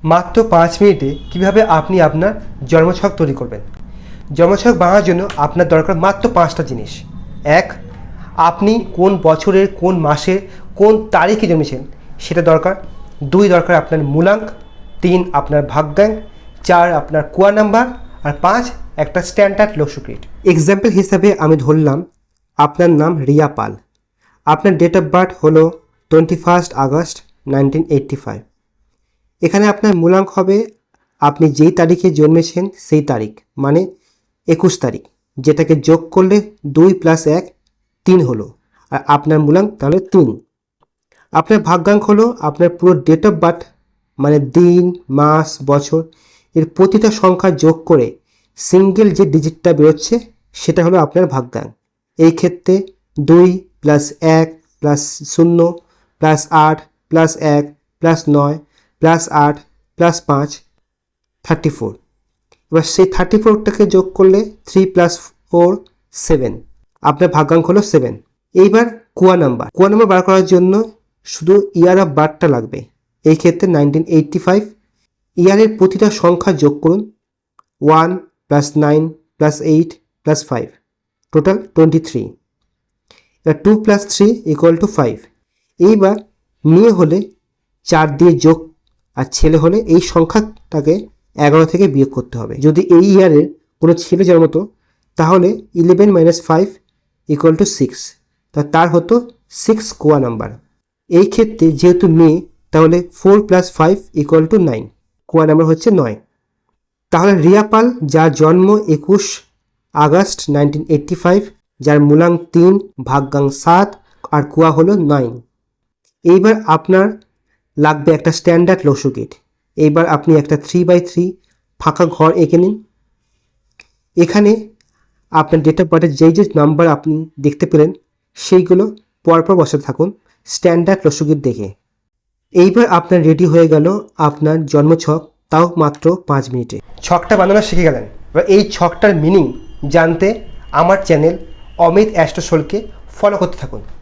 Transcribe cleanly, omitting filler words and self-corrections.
মাত্র 5 মিনিটে কিভাবে আপনি আপনার জন্মছক তৈরি করবেন। জন্মছক বানানোর জন্য আপনার দরকার মাত্র 5টা জিনিস। 1, আপনি কোন বছরের কোন মাসে কোন তারিখে জন্মেছেন সেটা দরকার। 2, দরকার আপনার মূলাঙ্ক। 3, আপনার ভাগ্যাঙ্ক। 4, আপনার কুয়া নাম্বার। আর 5, একটা স্ট্যান্ডার্ড লসুগ্রিড। এক্সাম্পল হিসাবে আমি ধরলাম আপনার নাম রিয়া পাল, আপনার ডেট অফ বার্থ হলো 21 আগস্ট 1985। এখানে আপনার মূলাঙ্ক হবে আপনি যেই তারিখে জন্মেছেন সেই তারিখ, মানে 21 তারিখ, যেটাকে যোগ করলে 2 + 1 3 হলো, আর আপনার মূলাঙ্ক তাহলে 3। আপনার ভাগ্যাঙ্ক হলো আপনার পুরো ডেট অফ বার্থ, মানে দিন, মাস, বছর এর প্রতিটা সংখ্যা যোগ করে সিঙ্গেল যে ডিজিটটা বেরোচ্ছে সেটা হলো আপনার ভাগ্যাঙ্ক। এই ক্ষেত্রে 2 + 1 + 0 + 8 + 1 + 9 + 8 + 5 34। এবার সেই 34টাকে যোগ করলে 3 + 4 7, আপনার ভাগ্যাঙ্ক হলো 7। এইবার কুয়া নাম্বার বার করার জন্য শুধু ইয়ার অফ বার্থটা লাগবে। এই ক্ষেত্রে 1985। ইয়ারের প্রতিটা সংখ্যা যোগ করুন, 1 + 9 + 8 + 5, টোটাল 23। এবার 2 + 3 = 5। এইবার মেয়ে হলে 4 দিয়ে যোগ, আর ছেলে হলে এই সংখ্যাটাকে 11 থেকে বিয়োগ করতে হবে। যদি এই ইয়ারের কোনো ছেলে জন্মতো তাহলে 11 - 5 = 6, তার হতো 6 কুয়া নাম্বার। এই ক্ষেত্রে যেহেতু মেয়ে তাহলে 4 + 5 = 9, কুয়া নাম্বার হচ্ছে 9। তাহলে রিয়া পাল যার জন্ম 21 আগস্ট 1985, যার মূলাঙ্ক 3, ভাগ্যাঙ্ক 7 আর কুয়া হলো 9। এইবার আপনার লাগবে একটা স্ট্যান্ডার্ড লসুগ্রিড। এইবার আপনি একটা 3/3 ফাঁকা ঘর এঁকে নিন। এখানে আপনার ডেট অফ বার্থের যেই যে নাম্বার আপনি দেখতে পেলেন সেইগুলো পরপর বসাতে থাকুন স্ট্যান্ডার্ড লসুগ্রিড দেখে। এইবার আপনার রেডি হয়ে গেল আপনার জন্মছক, তাও মাত্র 5 মিনিটে। ছকটা বানানো শিখে গেলেন। এবার এই ছকটার মিনিং জানতে আমার চ্যানেল অমিত অ্যাস্ট্রোসোলকে ফলো করতে থাকুন।